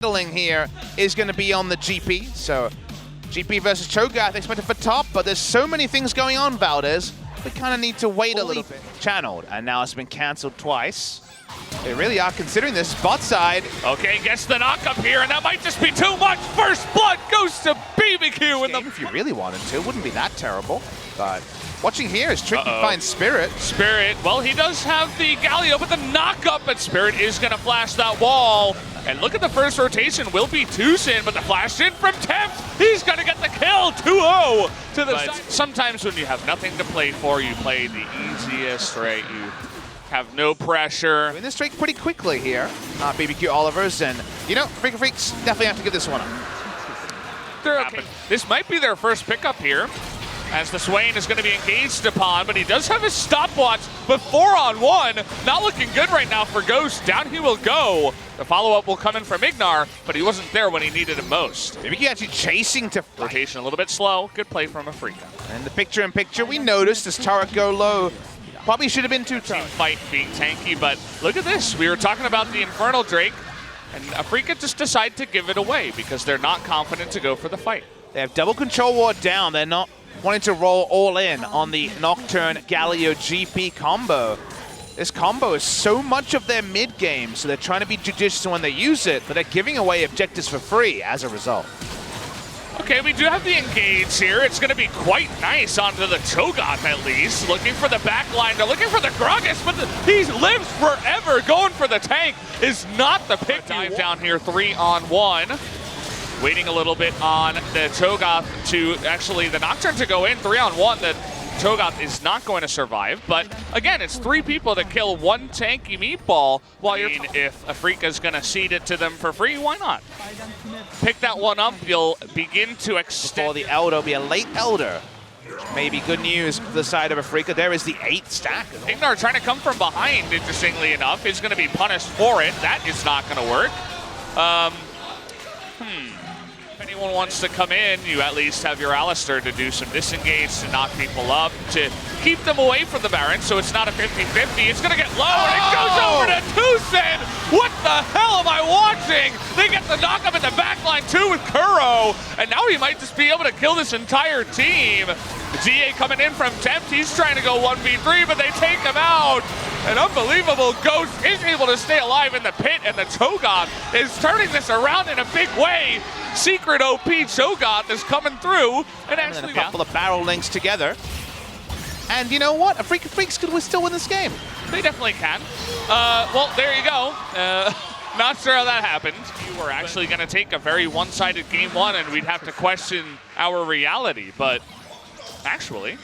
Handling here is going to be on the GP. So GP versus Cho'Gath expected for top, but there's so many things going on, Valdez. We kind of need to wait a little bit. Channeled, and now it's been cancelled twice. They really are considering this bot side. Okay, gets the knock up here, and that might just be too much. First blood goes to BBQ in the... If you really wanted to, wouldn't be that terrible. But watching here is tricky to find Spirit. Spirit, well, he does have the Galio, but the knock up, but Spirit is going to flash that wall. And look at the first rotation, will be Tucson, but the flash in from Tempt. He's going to get the kill, 2-0 to the side. Sometimes when you have nothing to play for, you play the easiest, right? You have no pressure. Win this streak pretty quickly here, BBQ Olivers, and you know, Freecs definitely have to give this one up. They're okay. This might be their first pickup here, as the Swain is going to be engaged upon, but he does have his stopwatch, but 4-on-1. Not looking good right now for Ghost. Down he will go. The follow-up will come in from Ignar, but he wasn't there when he needed it most. BBQ actually chasing to fight. Rotation a little bit slow. Good play from Afreeca. And the picture-in-picture, we noticed as turret go low. Probably should have been two turrets. Fight being tanky, but look at this. We were talking about the Infernal Drake, and Afreeca just decided to give it away because they're not confident to go for the fight. They have double control ward down. They're not wanting to roll all in on the Nocturne Galio GP combo. This combo is so much of their mid game, so they're trying to be judicious when they use it, but they're giving away objectives for free as a result. Okay, we do have the engage here. It's going to be quite nice onto the Cho'Gath at least. Looking for the back line. They're looking for the Gragas, but he lives forever. Going for the tank is not the pick. Dive down here, 3-on-1. Waiting a little bit on the Cho'Gath to actually the Nocturne to go in. 3-on-1. The Cho'Gath is not going to survive, but again, it's 3 people to kill 1 tanky meatball. While you're if Afreeca is going to cede it to them for free, why not? Pick that one up. You'll begin to extend. Before the Elder will be a late Elder. Maybe good news for the side of Afreeca. There is the 8th stack. Ignar trying to come from behind. Interestingly enough, is going to be punished for it. That is not going to work. If anyone wants to come in, you at least have your Alistair to do some disengage, to knock people up, to keep them away from the Baron, so it's not a 50-50. It's going to get low, and it goes over to Tucson! What the hell am I watching? They get the knock up in the back line, too, with Kuro, and now he might just be able to kill this entire team. The GA coming in from Tempt. He's trying to go 1v3, but they take him out. An unbelievable Ghost is able to stay alive in the pit, and the Cho'Gath is turning this around in a big way. Secret OP Cho'Gath is coming through, and actually a couple of barrel links together. And you know what? Freecs could still win this game. They definitely can. Well, there you go. Not sure how that happened. You were actually going to take a very one-sided game 1, and we'd have to question our reality, but actually,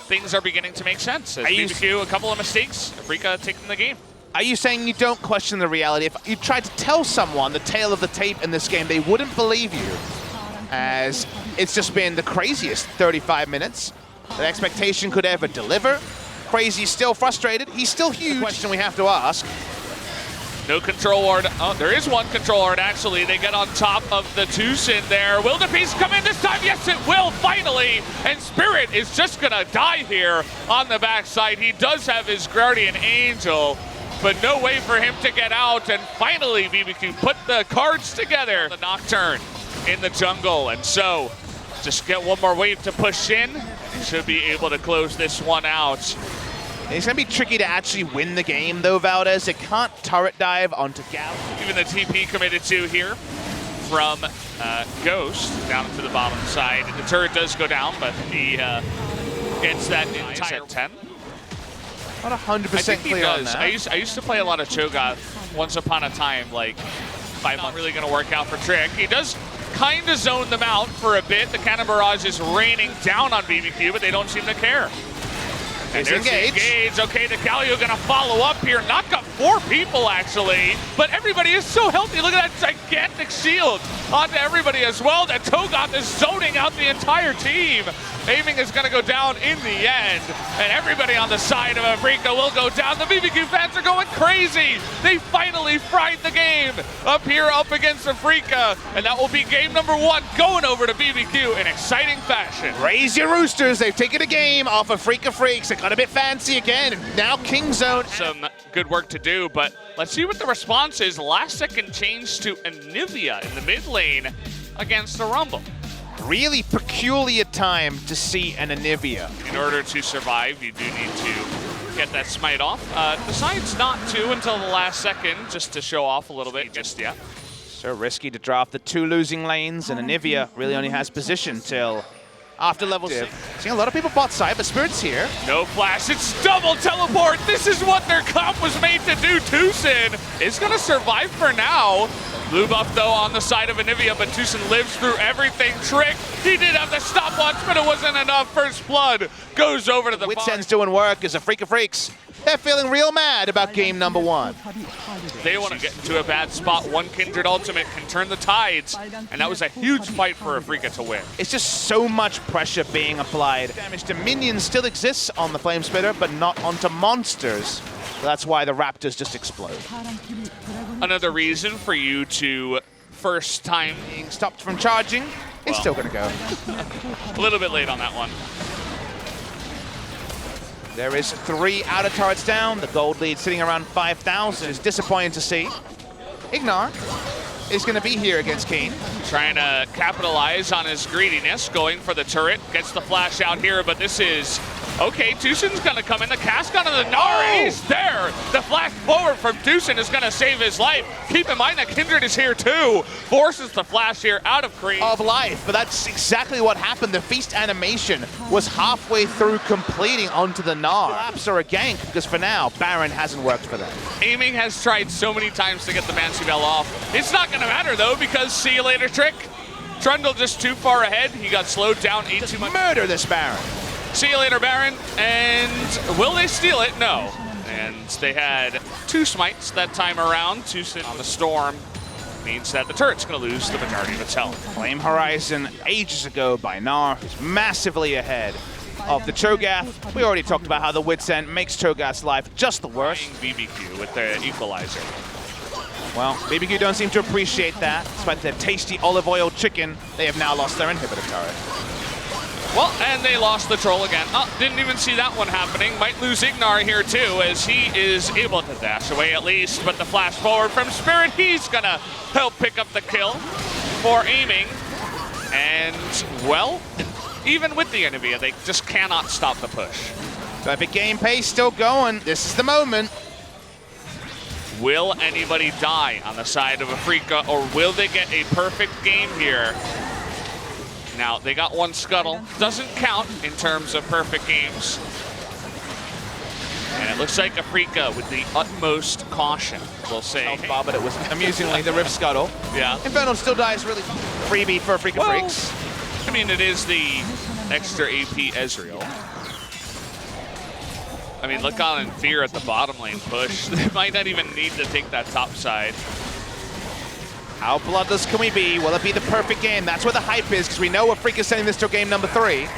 things are beginning to make sense. As BBQ, a couple of mistakes, Afreeca taking the game. Are you saying you don't question the reality? If you tried to tell someone the tale of the tape in this game, they wouldn't believe you. As it's just been the craziest 35 minutes that expectation could ever deliver. Crazy's still frustrated. He's still huge. The question we have to ask. No control ward. Oh, there is one control ward, actually. They get on top of the Tucson there. Will the piece come in this time? Yes, it will, finally. And Spirit is just going to die here on the backside. He does have his Guardian Angel, but no way for him to get out. And finally, BBQ put the cards together. The Nocturne in the jungle. And so, just get one more wave to push in. And should be able to close this one out. It's going to be tricky to actually win the game, though, Valdez. It can't turret dive onto Gal. Even the TP committed to here from Ghost down to the bottom side. The turret does go down, but he gets that entire 10. Not 100% clear on that. I used to play a lot of Cho'Gath once upon a time, like 5 months. Not really going to work out for Trick. He does kind of zone them out for a bit. The Cannon Barrage is raining down on BBQ, but they don't seem to care. And there's engage. Okay, the Galio gonna follow up here. Knock up 4 people, actually. But everybody is so healthy. Look at that gigantic shield onto everybody as well. That Cho'Gath is zoning out the entire team. Aiming is going to go down in the end, and everybody on the side of Afreeca will go down. The BBQ fans are going crazy. They finally fried the game up here up against Afreeca, and that will be game number 1 going over to BBQ in exciting fashion. Raise your roosters. They've taken a game off of Freecs. It got a bit fancy again. And now King Zone. Some good work to do, but let's see what the response is. Last second change to Anivia in the mid lane against the Rumble. Really peculiar time to see an Anivia. In order to survive, you do need to get that smite off. Decides not to until the last second, just to show off a little bit just yet. So risky to draft the 2 losing lanes, and Anivia really only has position till after level 6. Seeing a lot of people bot side, but Spirit's here. No flash, it's double teleport. This is what their comp was made to do. Tucson is gonna survive for now. Blue buff though on the side of Anivia, but Tucson lives through everything. Trick, he did have the stopwatch, but it wasn't enough. First blood goes over to the Wits End's doing work as a Freecs. They're feeling real mad about game number 1. They want to get into a bad spot. One Kindred ultimate can turn the tides, and that was a huge fight for Afreeca to win. It's just so much pressure being applied. Damage to minions still exists on the Flame Spitter, but not onto monsters. That's why the Raptors just explode. Another reason for you to first time Being stopped from charging, it's still gonna go. a little bit late on that one. There is 3 outer turrets down. The gold lead sitting around 5,000. It's disappointing to see. Ignar is going to be here against Kane. Trying to capitalize on his greediness, going for the turret. Gets the flash out here, but this is... Okay, Tucson's going to come in. The cast gun of the Gnar, and he's there. The flash forward from Tucson is going to save his life. Keep in mind that Kindred is here too. Forces the flash here out of Creed. Of life, but that's exactly what happened. The feast animation was halfway through completing onto the Gnar. Perhaps or a gank, because for now, Baron hasn't worked for them. Aiming has tried so many times to get the Mancy Bell off. It's not going to matter though, because see you later, Trick. Trundle just too far ahead. He got slowed down, ate too much. Murder this Baron. See you later, Baron. And will they steal it? No. And they had 2 smites that time around. Tucson on the storm means that the turret's going to lose the majority of its health. Flame Horizon ages ago by Gnar, who's massively ahead of the Cho'Gath. We already talked about how the Wits End makes Cho'Gath's life just the worst. BBQ with the equalizer. Well, BBQ don't seem to appreciate that. Despite their tasty olive oil chicken, they have now lost their inhibitor turret. Well, and they lost the troll again. Oh, didn't even see that one happening. Might lose Ignar here too, as he is able to dash away at least. But the flash forward from Spirit, he's gonna help pick up the kill for aiming. And, well, even with the Anivia, they just cannot stop the push. So if the game pace still going, this is the moment. Will anybody die on the side of Afreeca, or will they get a perfect game here? Now, they got 1 scuttle. Doesn't count in terms of perfect games. And it looks like Afreeca with the utmost caution, we'll say. But it was amusingly the Rift Scuttle. Yeah. Infernal still dies really freebie for Afreeca Freecs. I mean, it is the extra AP Ezreal. I mean, look on in fear at the bottom lane push. They might not even need to take that top side. How bloodless can we be? Will it be the perfect game? That's where the hype is, because we know Afreeca's sending this to game number 3.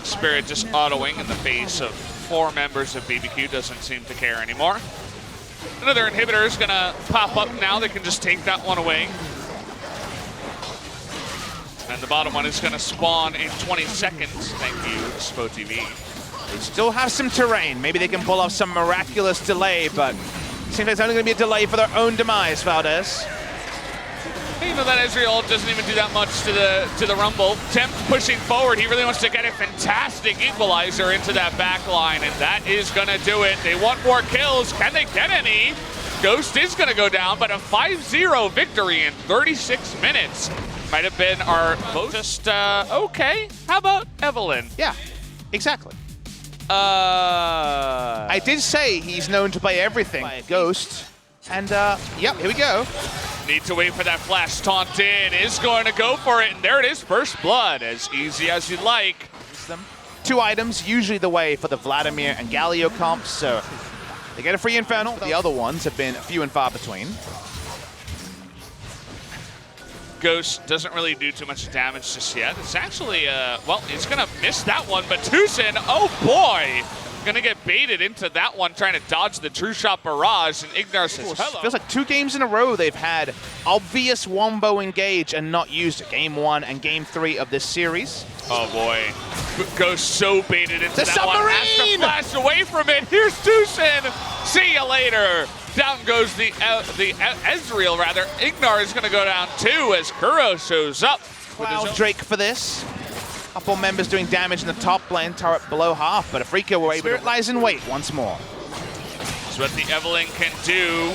Spirit just autoing in the face of 4 members of BBQ, doesn't seem to care anymore. Another inhibitor is gonna pop up now. They can just take that one away. And the bottom one is gonna spawn in 20 seconds. Thank you, Spo TV. They still have some terrain. Maybe they can pull off some miraculous delay, but it seems like it's only gonna be a delay for their own demise, Valdez. You know that Ezreal doesn't even do that much to the Rumble. Temp pushing forward. He really wants to get a fantastic equalizer into that back line, and that is going to do it. They want more kills. Can they get any? Ghost is going to go down, but a 5-0 victory in 36 minutes. Might have been our most okay. How about Evelyn? Yeah, exactly. I did say he's known to play everything by a Ghost. And, yep, here we go. Need to wait for that flash taunt in. Is going to go for it, and there it is, first blood. As easy as you'd like. 2 items, usually the way for the Vladimir and Galio comps, so they get a free Infernal. The other ones have been few and far between. Ghost doesn't really do too much damage just yet. It's actually, well, he's gonna miss that one, but Tucson, oh boy, gonna get baited into that one, trying to dodge the True Shot Barrage, and Ignar says hello. Feels like 2 games in a row they've had obvious wombo engage and not used it. Game 1 and Game 3 of this series. Oh boy, Ghost so baited into the that submarine! one, has to flash away from it. Here's Tucson, see you later. Down goes the Ezreal, rather. Ignar is gonna go down too as Kuro shows up. Cloud Drake for this. Couple members doing damage in the top lane, turret below half, but Afreeca were able Spirit lies in wait once more. That's what the Evelyn can do.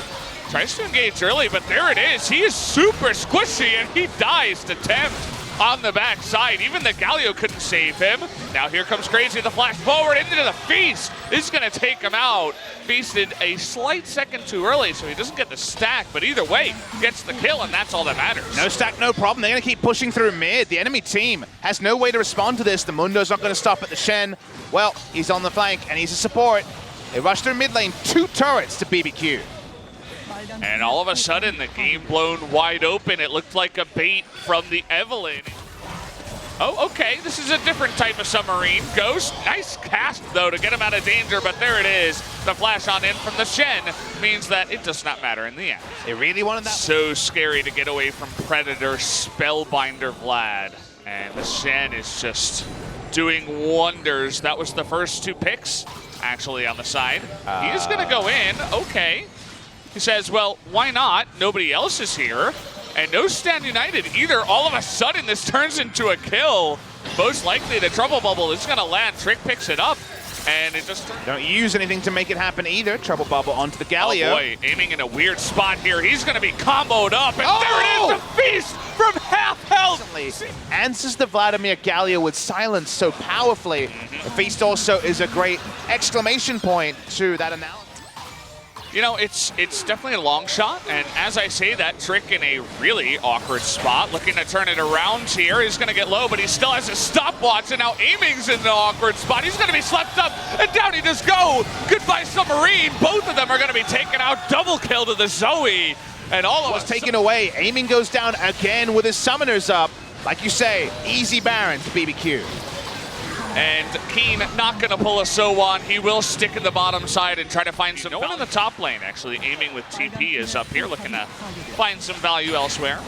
Tries to engage early, but there it is. He is super squishy, and he dies to tempt on the backside. Even the Galio couldn't save him. Now here comes Crazy, the flash forward into the Feast. This is gonna take him out. Feasted a slight second too early, so he doesn't get the stack, but either way, gets the kill, and that's all that matters. No stack, no problem. They're gonna keep pushing through mid. The enemy team has no way to respond to this. The Mundo's not gonna stop at the Shen. Well, he's on the flank, and he's a support. They rush through mid lane, 2 turrets to BBQ. And all of a sudden, the game blown wide open. It looked like a bait from the Evelyn. Oh, okay, this is a different type of submarine. Ghost, nice cast, though, to get him out of danger, but there it is. The flash on in from the Shen means that it does not matter in the end. They really wanted that. So scary to get away from Predator Spellbinder Vlad. And the Shen is just doing wonders. That was the first 2 picks, actually, on the side. He is gonna go in, okay. He says, well, why not? Nobody else is here. And no Stand United either. All of a sudden, this turns into a kill. Most likely, the Trouble Bubble is going to land. Trick picks it up, and it just... Don't use anything to make it happen either. Trouble Bubble onto the Galio. Oh boy, aiming in a weird spot here. He's going to be comboed up, and there it is, the Feast from half health. Answers the Vladimir Galio with silence so powerfully. The Feast also is a great exclamation point to that analysis. You know, it's definitely a long shot, and as I say that, Trick in a really awkward spot, looking to turn it around here. He's going to get low, but he still has his stopwatch, and now aiming's in the awkward spot. He's going to be swept up, and down he just go. Goodbye, Submarine. Both of them are going to be taken out. Double kill to the Zoe, and all of us taken away. Aiming goes down again with his summoners up. Like you say, easy Baron to BBQ. And Keen not going to pull a So-Won. He will stick in the bottom side and try to find some... No one in the top lane, actually. Aiming with TP is up here, looking to find some value elsewhere.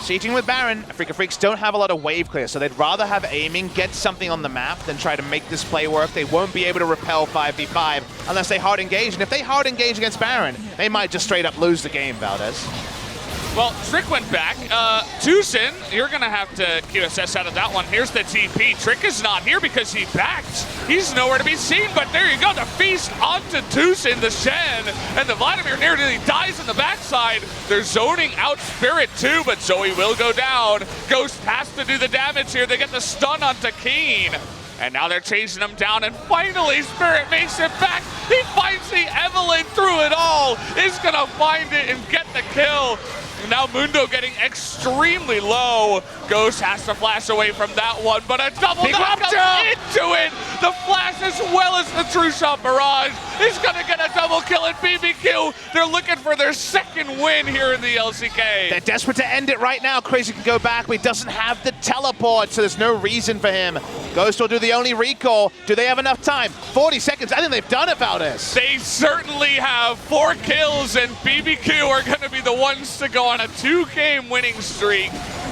Sieging with Baron, Afreeca Freecs don't have a lot of wave clear, so they'd rather have aiming, get something on the map, than try to make this play work. They won't be able to repel 5v5 unless they hard engage, and if they hard engage against Baron, they might just straight up lose the game, Valdez. Well, Trick went back. Tucson, you're going to have to QSS out of that one. Here's the TP. Trick is not here because he backed. He's nowhere to be seen, but there you go. The Feast onto Tucson, the Shen, and the Vladimir nearly dies in the backside. They're zoning out Spirit too, but Zoe will go down. Ghost has to do the damage here. They get the stun onto Keen. And now they're chasing him down, and finally Spirit makes it back. He finds the Evelyn through it all. He's going to find it and get the kill. Now Mundo getting extremely low. Ghost has to flash away from that one, but a double knock into it. The flash as well as the True Shot Barrage is going to get a double kill at BBQ. They're looking for their second win here in the LCK. They're desperate to end it right now. Crazy can go back, but he doesn't have the teleport, so there's no reason for him. Ghost will do the only recall. Do they have enough time? 40 seconds. I think they've done it, Valdez. They certainly have. 4 kills, and BBQ are going to be the ones to go on a 2-game winning streak.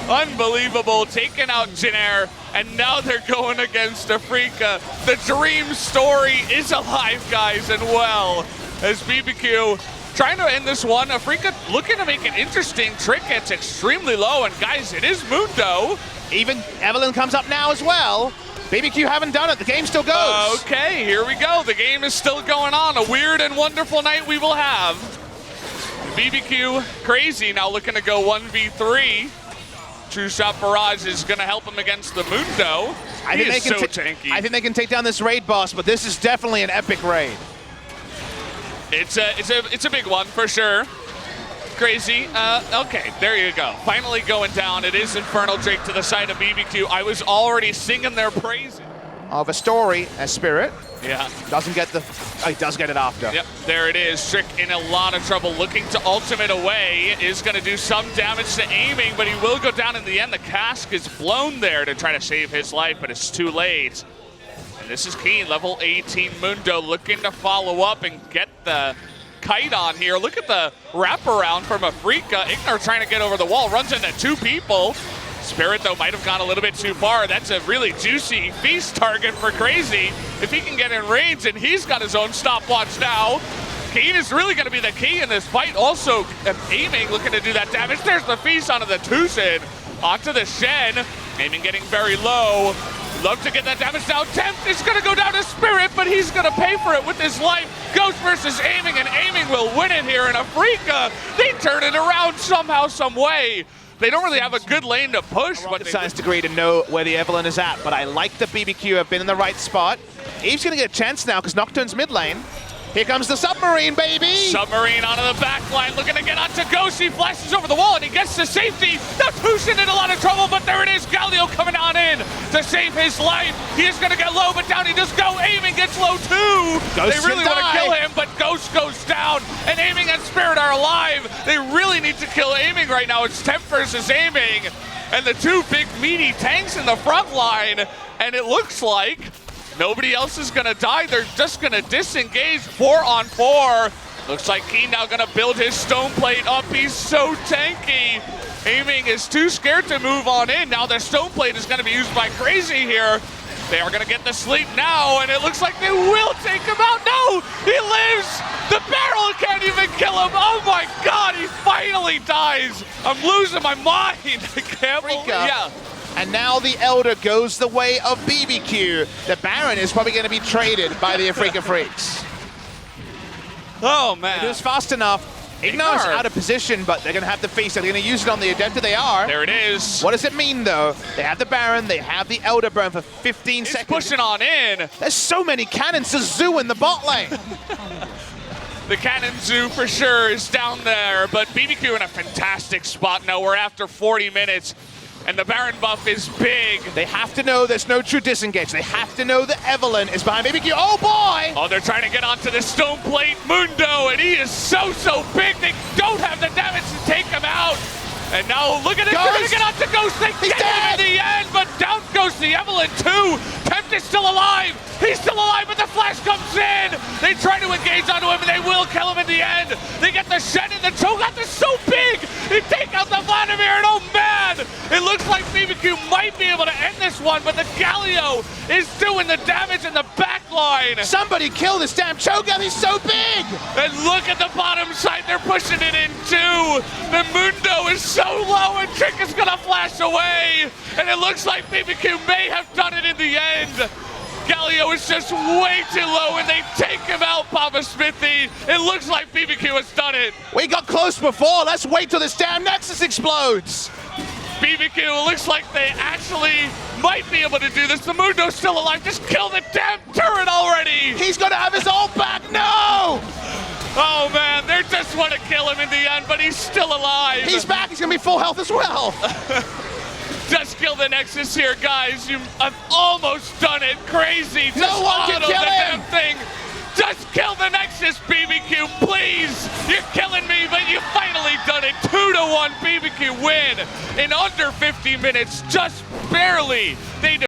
Unbelievable, taking out Jinair, and now they're going against Afreeca. The dream story is alive, guys, and well, as BBQ trying to end this one. Afreeca looking to make an interesting. Trick gets extremely low, and guys, it is Mundo. Even Evelyn comes up now as well. BBQ haven't done it, the game still goes. Okay, here we go, the game is still going on. A weird and wonderful night we will have. BBQ Crazy now looking to go 1v3. True Shot Barrage is going to help him against the Mundo. I think they can take down this raid boss, but this is definitely an epic raid. It's a big one for sure. Crazy. Okay, there you go. Finally going down. It is Infernal Drake to the side of BBQ. I was already singing their praises. Of a story, a Spirit Yeah. Doesn't get the... Oh, he does get it after. Yep, there it is. Trick in a lot of trouble, looking to ultimate away. Is going to do some damage to aiming, but he will go down in the end. The cask is blown there to try to save his life, but it's too late. And this is Keen, level 18 Mundo, looking to follow up and get the kite on here. Look at the wraparound from Afreeca. Ignor trying to get over the wall, runs into two people. Spirit, though, might have gone a little bit too far. That's a really juicy feast target for Crazy. If he can get in range, and he's got his own stopwatch now. Keen is really going to be the key in this fight. Also, aiming, looking to do that damage. There's the feast onto the Tucson, onto the Shen. Aiming getting very low. Love to get that damage down. Tempt is going to go down to Spirit, but he's going to pay for it with his life. Ghost versus aiming, and aiming will win it here in Afreeca. They turn it around somehow, some way. They don't really have a good lane to push. Rocket science degree to know where the Evelyn is at, but I like the BBQ have been in the right spot. Eve's gonna get a chance now because Nocturne's mid lane. Here comes the Submarine, baby! Submarine onto the back line, looking to get onto Ghost. He flashes over the wall and he gets to safety. Now Tushin in a lot of trouble, but there it is. Galio coming on in to save his life. He is gonna get low, but down he just go. Aiming gets low too. Ghost they really want to kill him, but Ghost goes down, and Aiming and Spirit are alive. They really need to kill Aiming right now. It's Temp versus Aiming, and the two big meaty tanks in the front line, and it looks like nobody else is gonna die. They're just gonna disengage 4-on-4. Looks like Keen now gonna build his stone plate up. He's so tanky. Aiming is too scared to move on in. Now their stone plate is gonna be used by Crazy here. They are gonna get the sleep now, and it looks like they will take him out. No, he lives. The barrel can't even kill him. Oh my God, he finally dies. I'm losing my mind. I can't believe, yeah. And now the Elder goes the way of BBQ. The Baron is probably going to be traded by the Afreeca Freecs. Oh, man. It was fast enough. Ignor's out of position, but they're going to have the feast. They're going to use it on the Adepta. They are. There it is. What does it mean, though? They have the Baron. They have the Elder burn for 15 seconds. Pushing on in. There's so many cannons to zoo in the bot lane. The cannon zoo for sure is down there, but BBQ in a fantastic spot now. We're after 40 minutes. And the Baron buff is big. They have to know there's no true disengage. They have to know that Evelyn is behind BBQ. Oh boy! Oh, they're trying to get onto the stone plate Mundo, and he is so big. They don't have the damage to take him out. And now look at it, they're gonna get onto Ghost. They get him in the end, but down goes the Evelyn too. Tempt is still alive. He's still alive, but the flash comes in. They try to engage onto him, and they will kill him in the end. They get the Shen and the Cho'Gath. They're so big. They take out the Vladimir, and oh man, it looks like BBQ might be able to end this one, but the Galio is doing the damage in the back line. Somebody kill this damn Cho'Gath. He's so big. And look at the bottom side. They're pushing it in too. The Mundo is so low, and Trick is gonna flash away. And it looks like BBQ may have done it in the end. Galio is just way too low, and they take him out, Papa Smithy. It looks like BBQ has done it. We got close before. Let's wait till this damn Nexus explodes. BBQ, it looks like they actually might be able to do this. The Mundo's still alive. Just kill the damn turret already. He's gonna have his ult back. No! Oh man, they just want to kill him in the end, but he's still alive. He's back. He's gonna be full health as well. Just kill the Nexus here, guys. You have almost done it. Crazy. Just no one can kill him. Damn thing. Just kill the Nexus, BBQ, please. You're killing me, but you finally done it. 2-1 BBQ win in under 50 minutes, just barely. They